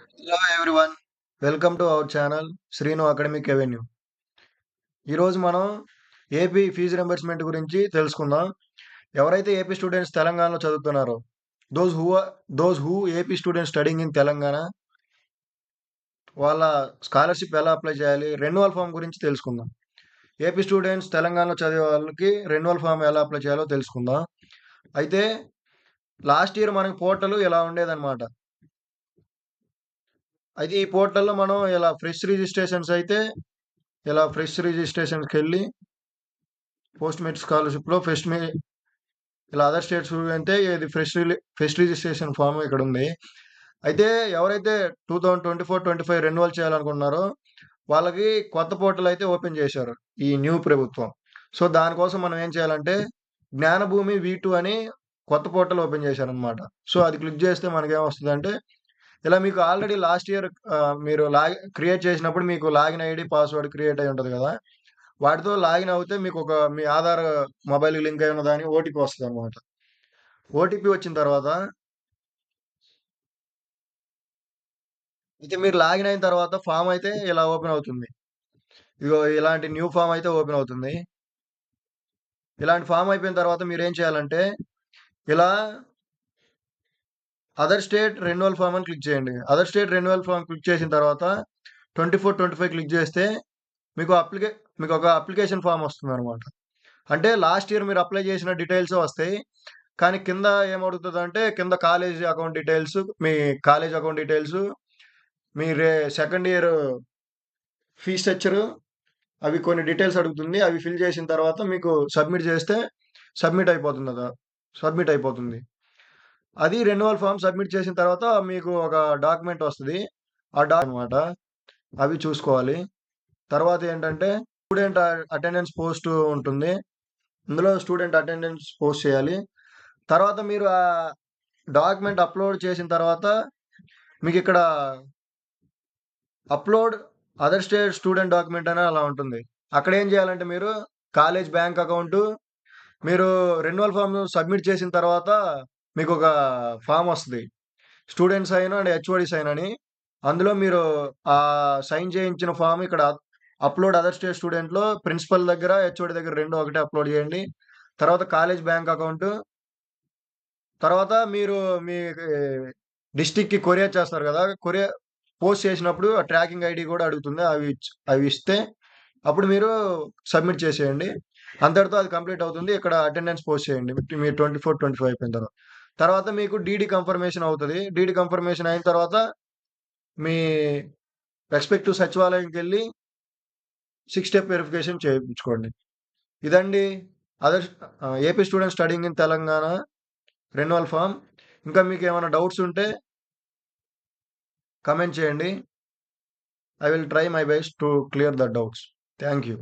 Hello everyone. Welcome to our channel Srinu academic avenue. ఈరోజు మనం AP fee reimbursement గురించి తెలుసుకుందాం. ఎవరైతే ఏపీ స్టూడెంట్స్ తెలంగాణలో చదువుతున్నారో those who those who AP students studying in Telangana వాళ్ళ స్కాలర్‌షిప్ ఎలా అప్లై చేయాలి? రెన్యువల్ ఫార్మ్ గురించి తెలుసుకుందాం. ఏపీ స్టూడెంట్స్ తెలంగాణలో చదివే వాళ్ళకి రెన్యువల్ ఫార్మ్ ఎలా అప్లై చేయాలో తెలుసుకుందాం. అయితే లాస్ట్ ఇయర్ మనకి పోర్టల్ ఇలా ఉండేదన్నమాట. అయితే ఈ పోర్టల్‌లో మనం ఇలా ఫ్రెష్ రిజిస్ట్రేషన్స్‌కెళ్ళి పోస్ట్ మెట్ స్కాలర్‌షిప్‌లో ఇలా అదర్ స్టేట్స్ అంటే ఇది ఫ్రెష్ రిజిస్ట్రేషన్ ఫార్మ్ ఇక్కడుంది. అయితే ఎవరైతే 2024, 25 రెన్యువల్ చేయాలనుకుంటున్నారో వాళ్ళకి కొత్త పోర్టల్ అయితే ఓపెన్ చేశారు. ఈ న్యూ ప్రభుత్వం. సో, దానికోసం మనం ఏం చేయాలంటే జ్ఞానభూమి V2 అని కొత్త పోర్టల్ ఓపెన్ చేశారనమాట. సో, అది క్లిక్ చేస్తే మనకేమొస్తదంటే ఇలా మీకు ఆల్రెడీ లాస్ట్ ఇయర్ మీరు క్రియేట్ చేసినప్పుడు మీకు లాగిన్ ఐడీ, పాస్వర్డ్ క్రియేట్ అయ్యి ఉంటది గదా! వాటితో లాగిన్ అవుతే మీ ఆధార్ మొబైల్‌కి లింక్ అయి ఉన్నదని ఓటీపీ వస్తదనమాట. ఓటీపీ వచ్చిన తర్వాత అయితే మీరు లాగిన్ అయిన తర్వాత ఫార్మ్ అయితే ఇలా ఓపెన్ అవుతుంది. ఇదిగో ఇలాంటి న్యూ ఫార్మ్ అయితే ఓపెన్ అవుతుంది. ఇలాంటి ఫార్మ్ అయిపోయిన తర్వాత మీరేం చేయాలంటే ఇలా అదర్ స్టేట్ రెన్యువల్ ఫార్మ్ అని క్లిక్ చేయండి. Other state renewal form click చేసిన తర్వాత 24, 25 క్లిక్ చేస్తే మీకు అప్లికే మీకొక అప్లికేషన్ ఫార్మ్ వస్తుందనమాట. అంటే లాస్ట్ ఇయర్ మీరు అప్లై చేసిన డీటెయిల్సే వస్తాయి. కానీ కింద ఏమడుగుతదంటే కింద మీ కాలేజ్ అకౌంట్ డీటెయిల్సు, మీ సెకండ్ ఇయర్ ఫీ స్ట్రక్చరు అవి కొన్ని డీటెయిల్స్ అడుగుతుంది. అవి ఫిల్ చేసిన తర్వాత మీకు సబ్మిట్ చేస్తే సబ్మిట్ అయిపోతుందద. సబ్మిట్ అయిపోతుంది. అది రెన్యువల్ ఫార్మ్ సబ్మిట్ చేసిన తర్వాత మీకు ఒక డాక్యుమెంట్ వస్తది. అన్నమాట. అవి చూసుకోవాలి. తర్వాత ఏంటంటే స్టూడెంట్ అటెండెన్స్ పోస్ట్ ఉంటుంది. ఇందులో స్టూడెంట్ అటెండెన్స్ పోస్ట్ చేయాలి. తర్వాత మీరు ఆ డాక్యుమెంట్ అప్‌లోడ్ చేసిన తర్వాత మీకిక్కడ upload other state student document అని అలా ఉంటుంది. అక్కడేం చేయాలంటే మీరు కాలేజ్ బ్యాంక్ అకౌంటు, మీరు రెన్యువల్ ఫార్మ్ సబ్మిట్ చేసిన తర్వాత మీకొక ఫార్మ్ వస్తది. Student sign and HOD sign అని. అందులో మీరు సైన్ చేయించిన ఫార్మ్ ఇక్కడ అప్‌లోడ్ అదర్ స్టేట్ స్టూడెంట్‌లో ప్రిన్సిపల్ దగ్గర, హెచ్ఓడి దగ్గర 2 ఒకటే అప్‌లోడ్ చేయండి. తర్వాత కాలేజ్ బ్యాంక్ అకౌంటు, తర్వాత మీరు మీ డిస్ట్రిక్ట్‌కి కొరియర్ చేస్తారు గదా! పోస్ట్ చేసినప్పుడు ఆ ట్రాకింగ్ ఐడీ గూడా అడుగుతుంది. అవి ఇస్తే అప్పుడు మీరు సబ్మిట్ చేసేయండి. అంతటితో అది కంప్లీట్ అవుతుంది. ఇక్కడ అటెండెన్స్ పోస్ట్ చేయండి. మీరు 24, 25 అయిపోయిన తర్వాత. తర్వాత మీకు డీడీ కన్ఫర్మేషన్ అవుతది. డీడీ కన్ఫర్మేషన్ అయిన తర్వాత మీ రెస్పెక్టివ్ సచివాలయంకెళ్ళి 6 స్టెప్ వెరిఫికేషన్ చేయించుకోండి. ఇదండి AP students studying in Telangana renewal form. ఇంకా మీకేమైనా డౌట్స్ ఉంటే కామెంట్ చేయండి. I will try my best to clear the doubts. Thank you.